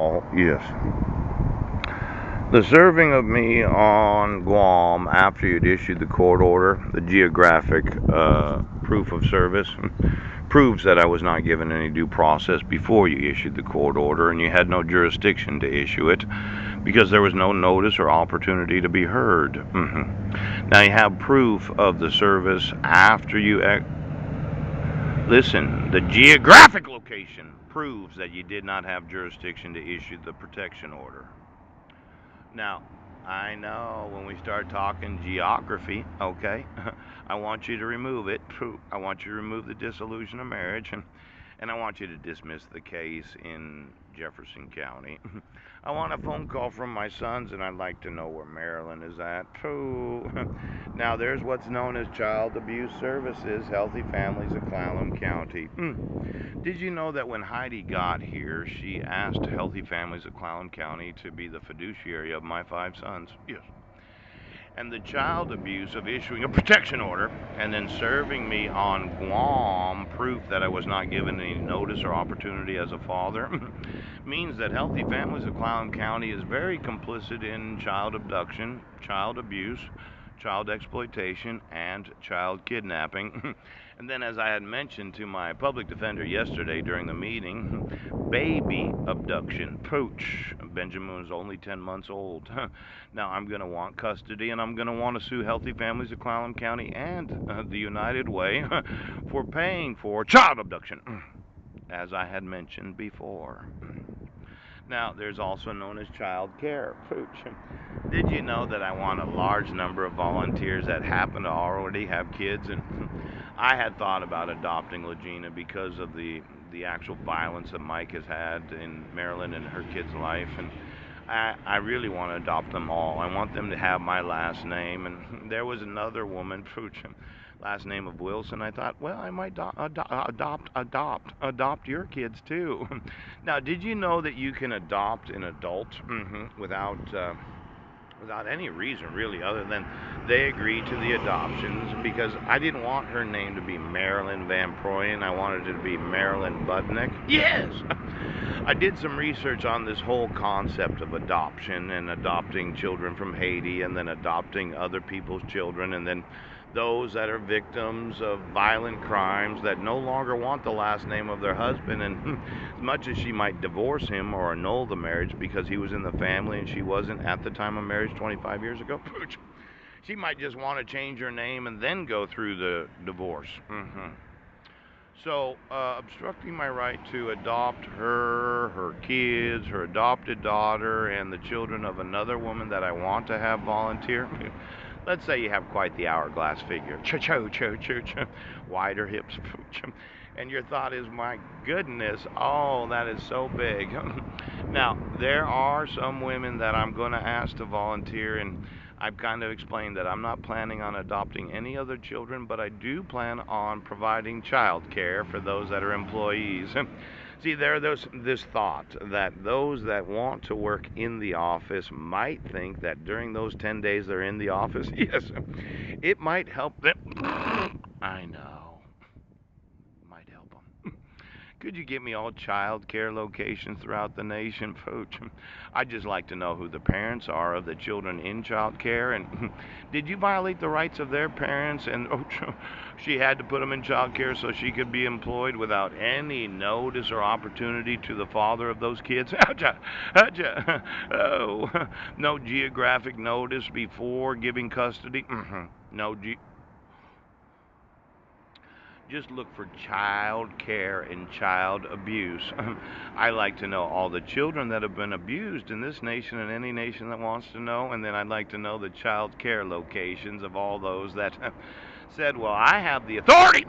Oh, yes. The serving of me on Guam after you'd issued the court order, the geographic proof of service, proves that I was not given any due process before you issued the court order, and you had no jurisdiction to issue it because there was no notice or opportunity to be heard. Now you have proof of the service after you. Listen, the geographic location proves that you did not have jurisdiction to issue the protection order. Now, I know when we start talking geography, okay, I want you to remove it. I want you to remove the dissolution of marriage, and I want you to dismiss the case in Jefferson County. I want a phone call from my sons, and I'd like to know where Maryland is at. Now, there's what's known as Child Abuse Services, Healthy Families of Clallam County. Did you know that when Heidi got here, she asked Healthy Families of Clallam County to be the fiduciary of my 5 sons? Yes. And the child abuse of issuing a protection order and then serving me on Guam proof that I was not given any notice or opportunity as a father means that Healthy Families of Clallam County is very complicit in child abduction, child abuse, child exploitation, and child kidnapping. And then, as I had mentioned to my public defender yesterday during the meeting, baby abduction. Pooch. Benjamin was only 10 months old. Now, I'm going to want custody, and I'm going to want to sue Healthy Families of Clallam County and the United Way for paying for child abduction, as I had mentioned before. Now, there's also known as child care. Pooch. Did you know that I want a large number of volunteers that happen to already have kids? And I had thought about adopting Legina because of the actual violence that Mike has had in Maryland and her kid's life. And I really want to adopt them all. I want them to have my last name. And there was another woman, Pooch, last name of Wilson. I thought, well, I might adopt your kids too. Now, did you know that you can adopt an adult without any reason really other than they agreed to the adoptions? Because I didn't want her name to be Marilyn Van Proyen. I wanted it to be Marilyn Budnick. Yes! I did some research on this whole concept of adoption and adopting children from Haiti and then adopting other people's children and then those that are victims of violent crimes that no longer want the last name of their husband. And as much as she might divorce him or annul the marriage because he was in the family and she wasn't at the time of marriage 25 years ago, she might just want to change her name and then go through the divorce. So, obstructing my right to adopt her kids, her adopted daughter, and the children of another woman that I want to have volunteer. Let's say you have quite the hourglass figure, wider hips, and your thought is, my goodness, oh, that is so big. Now, there are some women that I'm going to ask to volunteer, and I've kind of explained that I'm not planning on adopting any other children, but I do plan on providing child care for those that are employees. See, there's this thought that those that want to work in the office might think that during those 10 days they're in the office, yes, it might help them. I know. Might help them. Could you get me all child care locations throughout the nation, Pooch? I'd just like to know who the parents are of the children in child care. And did you violate the rights of their parents? And she had to put them in child care so she could be employed without any notice or opportunity to the father of those kids? Oh, no geographic notice before giving custody? No just look for child care and child abuse. I like to know all the children that have been abused in this nation and any nation that wants to know, and then I'd like to know the child care locations of all those that said, well, I have the authority